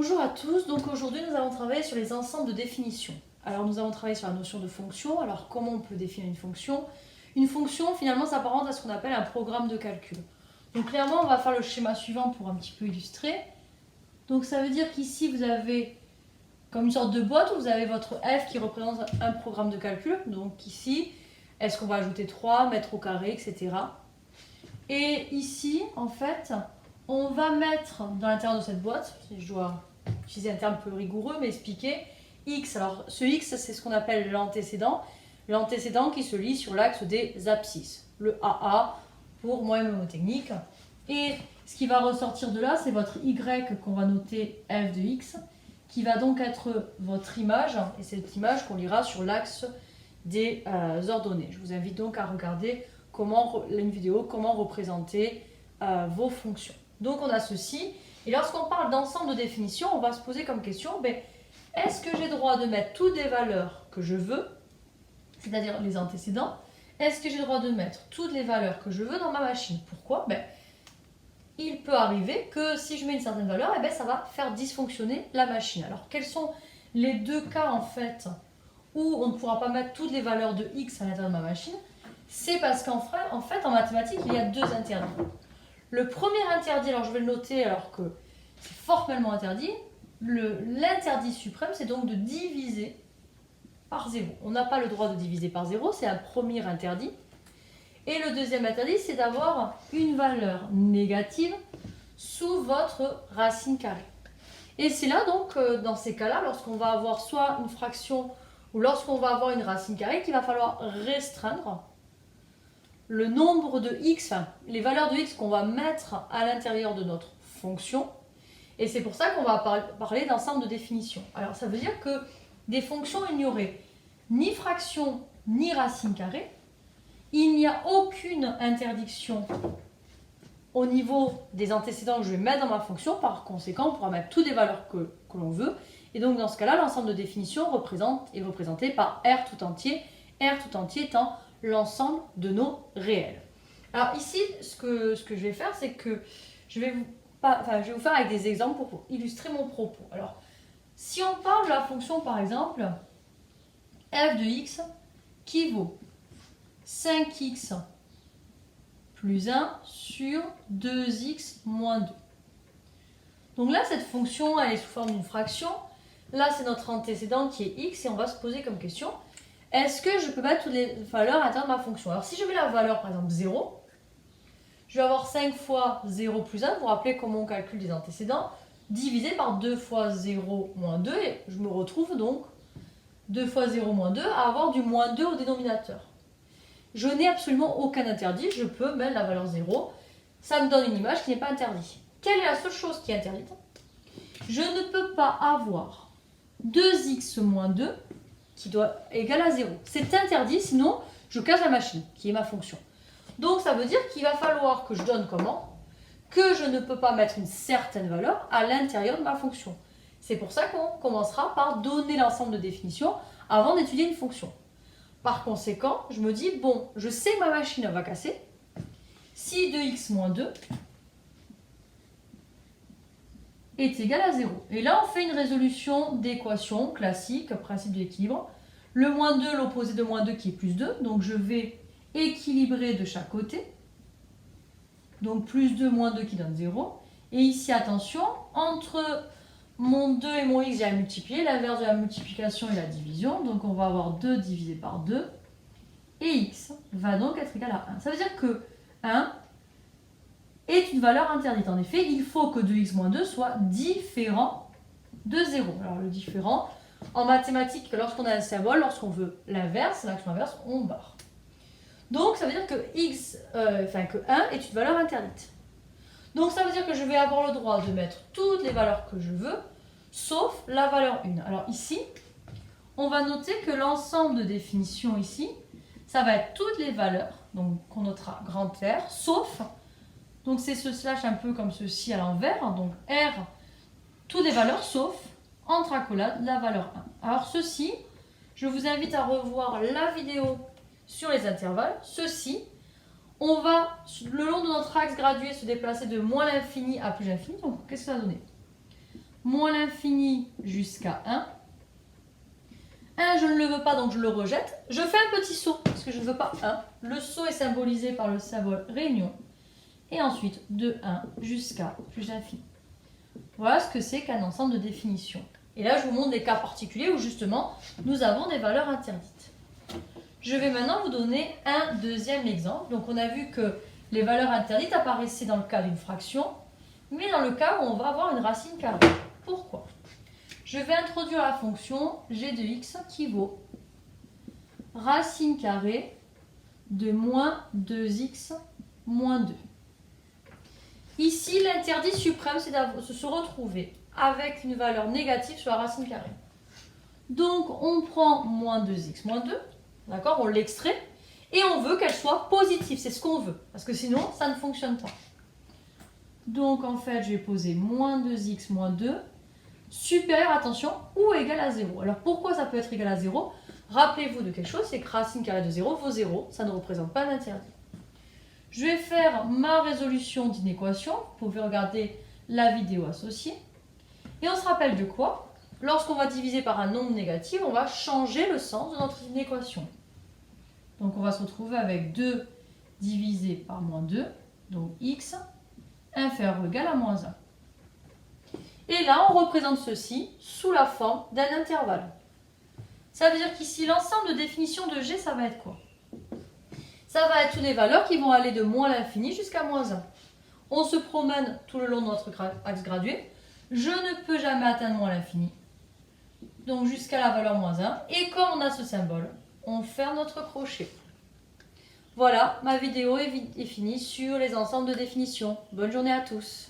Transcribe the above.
Bonjour à tous, donc aujourd'hui nous allons travailler sur les ensembles de définition. Alors nous allons travailler sur la notion de fonction, alors comment on peut définir une fonction? Une fonction finalement s'apparente à ce qu'on appelle un programme de calcul. Donc clairement on va faire le schéma suivant pour un petit peu illustrer. Donc ça veut dire qu'ici vous avez comme une sorte de boîte où vous avez votre f qui représente un programme de calcul. Donc ici, est-ce qu'on va ajouter 3, mettre au carré, etc. Et ici, en fait, on va mettre dans l'intérieur de cette boîte, si je dois utiliser un terme peu rigoureux, mais expliquer, x. Alors ce x, c'est ce qu'on appelle l'antécédent qui se lit sur l'axe des abscisses, le AA pour moyen mnémotechnique. Et ce qui va ressortir de là, c'est votre y qu'on va noter f de x, qui va donc être votre image, et c'est cette image qu'on lira sur l'axe des ordonnées. Je vous invite donc à regarder une vidéo, comment représenter vos fonctions. Donc on a ceci, et lorsqu'on parle d'ensemble de définition, on va se poser comme question, est-ce que j'ai droit de mettre toutes les valeurs que je veux, c'est-à-dire les antécédents, est-ce que j'ai le droit de mettre toutes les valeurs que je veux dans ma machine? Pourquoi? Il peut arriver que si je mets une certaine valeur, ça va faire dysfonctionner la machine. Alors quels sont les deux cas en fait où on ne pourra pas mettre toutes les valeurs de x à l'intérieur de ma machine? C'est parce qu'en fait, en mathématiques, il y a deux interdits. Le premier interdit, alors je vais le noter alors que c'est formellement interdit, l'interdit suprême, c'est donc de diviser par 0. On n'a pas le droit de diviser par 0, c'est un premier interdit. Et le deuxième interdit, c'est d'avoir une valeur négative sous votre racine carrée. Et c'est là donc, dans ces cas-là, lorsqu'on va avoir soit une fraction ou lorsqu'on va avoir une racine carrée, qu'il va falloir restreindre le nombre de x, les valeurs de x qu'on va mettre à l'intérieur de notre fonction. Et c'est pour ça qu'on va parler d'ensemble de définition. Alors ça veut dire que des fonctions, il n'y aurait ni fraction ni racine carrée. Il n'y a aucune interdiction au niveau des antécédents que je vais mettre dans ma fonction. Par conséquent, on pourra mettre toutes les valeurs que l'on veut. Et donc dans ce cas-là, l'ensemble de définition est représenté par R tout entier étant l'ensemble de nos réels. Alors ici, ce que je vais faire, c'est que je vais vous faire avec des exemples pour illustrer mon propos. Alors, si on parle de la fonction, par exemple, f de x qui vaut 5x plus 1 sur 2x moins 2. Donc là, cette fonction, elle est sous forme d'une fraction. Là, c'est notre antécédent qui est x et on va se poser comme question, est-ce que je peux mettre toutes les valeurs à l'intérieur de ma fonction? Alors si je mets la valeur, par exemple 0, je vais avoir 5 fois 0 plus 1, vous vous rappelez comment on calcule les antécédents, divisé par 2 fois 0 moins 2, et je me retrouve donc 2 fois 0 moins 2 à avoir du moins 2 au dénominateur. Je n'ai absolument aucun interdit, je peux mettre la valeur 0, ça me donne une image qui n'est pas interdite. Quelle est la seule chose qui est interdite? Je ne peux pas avoir 2x moins 2 qui doit égal à 0. C'est interdit, sinon je casse la machine, qui est ma fonction. Donc ça veut dire qu'il va falloir que je donne comment? Que je ne peux pas mettre une certaine valeur à l'intérieur de ma fonction. C'est pour ça qu'on commencera par donner l'ensemble de définitions avant d'étudier une fonction. Par conséquent, je me dis, bon, je sais que ma machine va casser. Si 2x moins 2 est égal à 0. Et là, on fait une résolution d'équation classique, principe d'équilibre. Le moins 2, l'opposé de moins 2 qui est plus 2. Donc, je vais équilibrer de chaque côté. Donc, plus 2, moins 2 qui donne 0. Et ici, attention, entre mon 2 et mon x, j'ai à multiplier. L'inverse de la multiplication est la division. Donc, on va avoir 2 divisé par 2. Et x va donc être égal à 1. Ça veut dire que 1 est une valeur interdite. En effet, il faut que 2x moins 2 soit différent de 0. Alors le différent, en mathématiques, lorsqu'on a un symbole, lorsqu'on veut l'inverse, l'action inverse, on barre. Donc ça veut dire que que 1 est une valeur interdite. Donc ça veut dire que je vais avoir le droit de mettre toutes les valeurs que je veux, sauf la valeur 1. Alors ici, on va noter que l'ensemble de définition ici, ça va être toutes les valeurs, donc qu'on notera grand R, sauf... Donc c'est ce slash un peu comme ceci à l'envers. Donc R, toutes les valeurs sauf, entre accolades, la valeur 1. Alors ceci, je vous invite à revoir la vidéo sur les intervalles. Ceci, on va, le long de notre axe gradué, se déplacer de moins l'infini à plus l'infini. Donc qu'est-ce que ça va donner? moins l'infini jusqu'à 1. 1, je ne le veux pas, donc je le rejette. Je fais un petit saut, parce que je ne veux pas 1. Le saut est symbolisé par le symbole réunion. Et ensuite, de 1 jusqu'à plus l'infini. Voilà ce que c'est qu'un ensemble de définitions. Et là, je vous montre des cas particuliers où justement, nous avons des valeurs interdites. Je vais maintenant vous donner un deuxième exemple. Donc, on a vu que les valeurs interdites apparaissaient dans le cas d'une fraction, mais dans le cas où on va avoir une racine carrée. Pourquoi ? Je vais introduire la fonction g de x qui vaut racine carrée de moins 2x moins 2. Ici, l'interdit suprême, c'est de se retrouver avec une valeur négative sur la racine carrée. Donc, on prend moins 2x moins 2, d'accord, on l'extrait, et on veut qu'elle soit positive, c'est ce qu'on veut, parce que sinon, ça ne fonctionne pas. Donc, en fait, je vais poser moins 2x moins 2, supérieur, attention, ou égal à 0. Alors, pourquoi ça peut être égal à 0 ? Rappelez-vous de quelque chose, c'est que racine carrée de 0 vaut 0, ça ne représente pas d'interdit. Je vais faire ma résolution d'une équation, vous pouvez regarder la vidéo associée. Et on se rappelle de quoi ? Lorsqu'on va diviser par un nombre négatif, on va changer le sens de notre équation. Donc on va se retrouver avec 2 divisé par moins 2, donc x inférieur ou égal à moins 1. Et là, on représente ceci sous la forme d'un intervalle. Ça veut dire qu'ici, l'ensemble de définition de g, ça va être quoi ? Ça va être toutes les valeurs qui vont aller de moins l'infini jusqu'à moins 1. On se promène tout le long de notre axe gradué. Je ne peux jamais atteindre moins l'infini. Donc jusqu'à la valeur moins 1. Et comme on a ce symbole, on ferme notre crochet. Voilà, ma vidéo est finie sur les ensembles de définition. Bonne journée à tous.